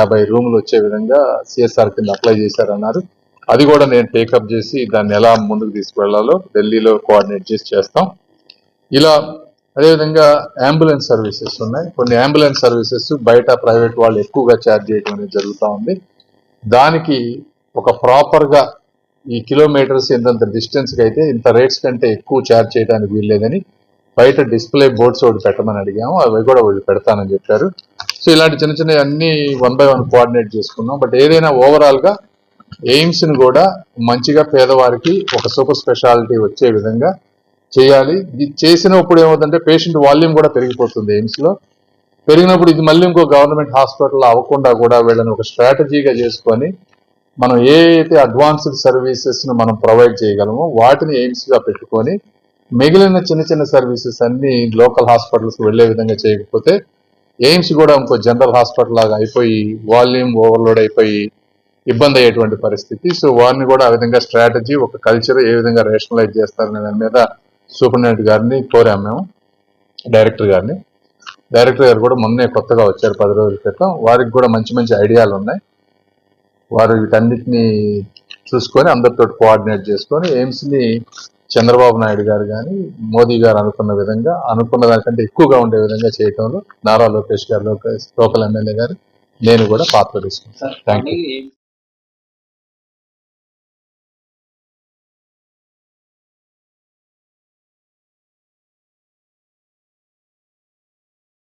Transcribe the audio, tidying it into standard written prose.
50 రూములు వచ్చే విధంగా సిఎస్ఆర్ కింద అప్లై చేశారన్నారు. అది కూడా నేను టేకప్ చేసి దాన్ని ఎలా ముందుకు తీసుకువెళ్లాలో ఢిల్లీలో కోఆర్డినేట్ చేసి చేస్తాం. ఇలా అదేవిధంగా అంబులెన్స్ సర్వీసెస్ ఉన్నాయి. కొన్ని అంబులెన్స్ సర్వీసెస్ బయట ప్రైవేట్ వాళ్ళు ఎక్కువగా ఛార్జ్ చేయడం అనేది జరుగుతూ ఉంది. దానికి ఒక ప్రాపర్గా ఈ కిలోమీటర్స్ ఇంత డిస్టెన్స్కి అయితే ఇంత రేట్స్ కంటే ఎక్కువ ఛార్జ్ చేయడానికి వీల్లేదని బయట డిస్ప్లే బోర్డ్స్ ఒకటి పెట్టమని అడిగాము. అవి కూడా వాళ్ళు పెడతానని చెప్పారు. సో ఇలాంటి చిన్న చిన్న అన్ని 1 by 1 కోఆర్డినేట్ చేసుకున్నాం. బట్ ఏదైనా ఓవరాల్గా ఎయిమ్స్ని కూడా మంచిగా పేదవారికి ఒక సూపర్ స్పెషాలిటీ వచ్చే విధంగా చేయాలి. ఇది చేసినప్పుడు ఏమవుతుందంటే పేషెంట్ వాల్యూమ్ కూడా పెరిగిపోతుంది. ఎయిమ్స్లో పెరిగినప్పుడు ఇది మళ్ళీ ఇంకో గవర్నమెంట్ హాస్పిటల్ అవ్వకుండా కూడా వీళ్ళని ఒక స్ట్రాటజీగా చేసుకొని మనం ఏ అయితే అడ్వాన్స్డ్ సర్వీసెస్ను మనం ప్రొవైడ్ చేయగలమో వాటిని ఎయిమ్స్గా పెట్టుకొని మిగిలిన చిన్న చిన్న సర్వీసెస్ అన్ని లోకల్ హాస్పిటల్స్కి వెళ్లే విధంగా చేయకపోతే ఎయిమ్స్ కూడా ఇంకో జనరల్ హాస్పిటల్ లాగా అయిపోయి వాల్యూమ్ ఓవర్లోడ్ అయిపోయి ఇబ్బంది అయ్యేటువంటి పరిస్థితి. సో వారిని కూడా ఆ విధంగా స్ట్రాటజీ ఒక కల్చర్ ఏ విధంగా రేషనలైజ్ చేస్తారనే దాని మీద సూపరింటెండెంట్ గారిని కోరాము మేము, డైరెక్టర్ గారిని. డైరెక్టర్ గారు కూడా మొన్నే కొత్తగా వచ్చారు 10 రోజుల క్రితం. వారికి కూడా మంచి మంచి ఐడియాలు ఉన్నాయి. వారు వీటన్నిటిని చూసుకొని అందరితో కోఆర్డినేట్ చేసుకొని ఎయిమ్స్ని చంద్రబాబు నాయుడు గారు కానీ మోదీ గారు అనుకున్న విధంగా అనుకున్న దానికంటే ఎక్కువగా ఉండే విధంగా చేయటంలో నారా లోకేష్ గారు లోకల్ ఎమ్మెల్యే గారు నేను కూడా పాత్ర తీసుకుంటాను. Thank you.